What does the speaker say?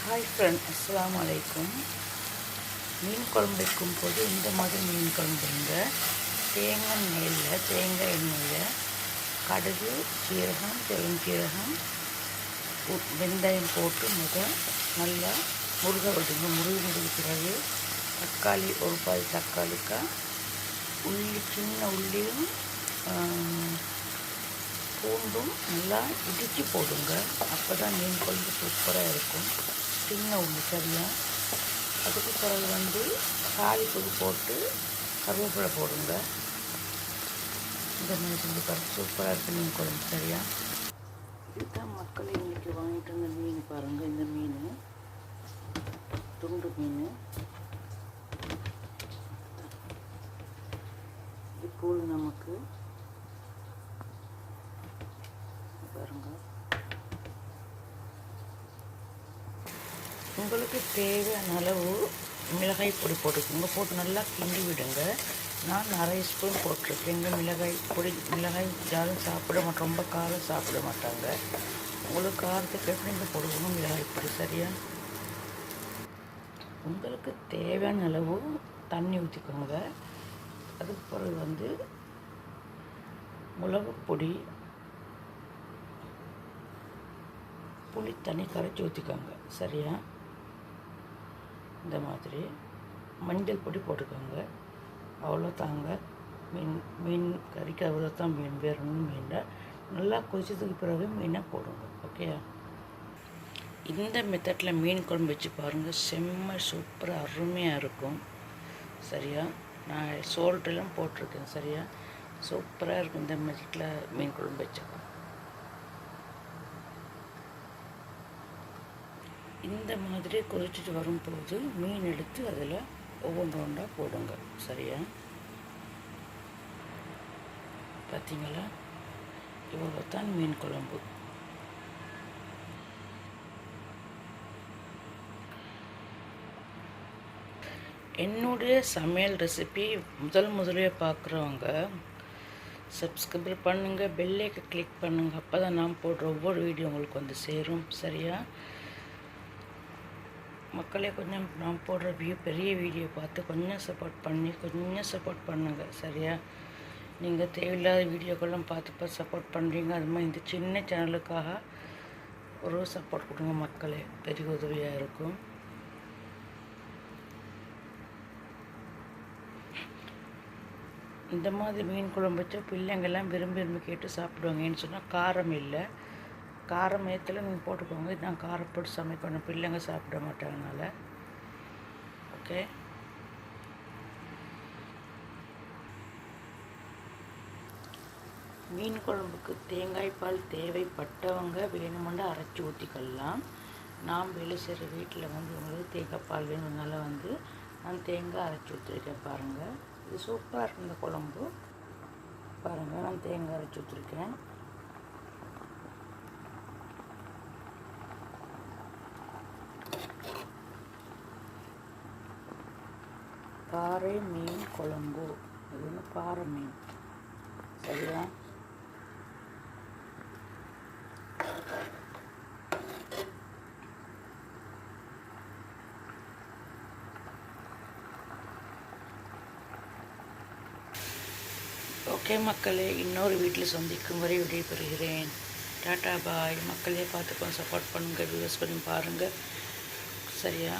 Hi friend, அஸ்ஸலாமு அலைக்கும். மீன் குழம்பு வைக்கும்போது இந்த மாதிரி மீன் குழம்புங்க. தேங்காய் எண்ணெயில் கடுகு, சீரகம், பெருஞ்சீரகம், வெந்தயம் போட்டு நல்லா முருக விடுங்க. முருகினதுக்கு பிறகு தக்காளி, ஒரு பாதி தக்காளிக்காய், சின்ன உள்ளியும் பூண்டும் நல்லா இடித்து போடுங்க. அப்போ தான் மீன் குழம்பு சூப்பராக இருக்கும். சின்ன உள்ளி சரியாக. அதுக்கு பிறகு தாளிப்புக்கு போட்டு கருவேப்பிலை போடுங்க. இந்த மாதிரி செஞ்சு பாருங்கள், சூப்பராக இருக்குது மீன் குழம்பு சரியா. இதுதான் மக்கள் இன்றைக்கி வாங்கிட்டு வந்த மீன் பாருங்கள். இந்த மீன் துண்டு மீன். இப்போது நமக்கு பாருங்க, உங்களுக்கு தேவையான அளவு மிளகாய் பொடி போட்டுக்கோங்க. போட்டு நல்லா கிண்டி விடுங்க. நான் அரை ஸ்பூன் போட்டிருக்கேன். மிளகாய் பொடி, மிளகாய் யாரும் சாப்பிட மாட்டோம், ரொம்ப காரம் சாப்பிட மாட்டாங்க. உங்களுக்கு காரத்துக்கு எப்படி நீங்கள் போடுவோம் மிளகாய் பொடி சரியா. உங்களுக்கு தேவையான அளவு தண்ணி ஊற்றிக்கோங்க. அதுக்கு பிறகு மிளகு பொடி, புளி தண்ணி கரைச்சி ஊற்றிக்கோங்க சரியா. இந்த மாதிரி மஞ்சள் பொடி போட்டுக்கோங்க. அவ்வளோ தாங்க. மீன் கறிக்கு அவ்வளோ தான் மீன், வேறு ஒன்றும் மீனை நல்லா கொதிச்சதுக்கு பிறகு மீனை போடுங்க. ஓகே, இந்த மெத்தடில் மீன் குழம்பு வச்சு பாருங்கள். செம்ம சூப்பராக அருமையாக இருக்கும் சரியா. நான் சோல்ட்டெல்லாம் போட்டிருக்கேன் சரியா. சூப்பராக இருக்கும் இந்த மெத்தடில் மீன் குழம்பு வச்சா. இந்த மாதிரி கொதிச்சுட்டு வரும்போது மீன் எடுத்து அதில் ஒவ்வொன்றா போடுங்க சரியா. பார்த்தீங்களா, இவ்வளோ தான் மீன் குழம்பு. என்னுடைய சமையல் ரெசிபி முதலே பார்க்குறவங்க சப்ஸ்கிரைப் பண்ணுங்கள், பெல்லைக்கு கிளிக் பண்ணுங்கள். அப்போ தான் நான் போடுற ஒவ்வொரு வீடியோ உங்களுக்கு சேரும் சரியா. மக்களே, கொஞ்சம் நான் போடுற பெரிய வீடியோ பார்த்து கொஞ்சம் சப்போர்ட் பண்ணுங்கள் சரியா. நீங்கள் தேவையில்லாத வீடியோக்கெல்லாம் பார்த்து சப்போர்ட் பண்ணுறீங்க. அது மாதிரி இந்த சின்ன சேனலுக்காக ஒரு சப்போர்ட் கொடுங்க மக்களே, பெரிய உதவியாக இருக்கும். இந்த மாதிரி மீன் குழம்பு வச்சா பிள்ளைங்கள்லாம் விரும்பி கேட்டு சாப்பிடுவாங்க. ஏன்னு சொன்னால் காரம் இல்லை, காரம் ஏற்றல நீங்கள் போட்டுக்கோங்க. நான் காரப்போட்டு சமைக்கணும், பிள்ளைங்க சாப்பிட மாட்டாங்கனால. ஓகே, மீன் குழம்புக்கு தேங்காய் பால் தேவைப்பட்டவங்க வேணுமென்று அரைச்சி ஊற்றிக்கலாம். நான் வேலை செய்கிற வீட்டில் உங்களுக்கு தேங்காய் பால் வேணும்னால நான் தேங்காய் அரைச்சி ஊற்றிருக்கேன் பாருங்கள். இது சூப்பராக இருக்கும் இந்த குழம்பு பாருங்கள். நான் தேங்காய் அரைச்சி ஊற்றிருக்கேன். பாறை மீன் குழம்பு, இது பாறை மீன் சரியா. ஓகே மக்களே, இன்னொரு வீட்டில் சந்திக்கும் வரை விடைபெறுகிறேன். டாட்டா பாய் மக்களே. பார்த்துக்கோ, சப்போர்ட் பண்ணுங்கள், வியூஸ் பண்ணி பாருங்கள் சரியா.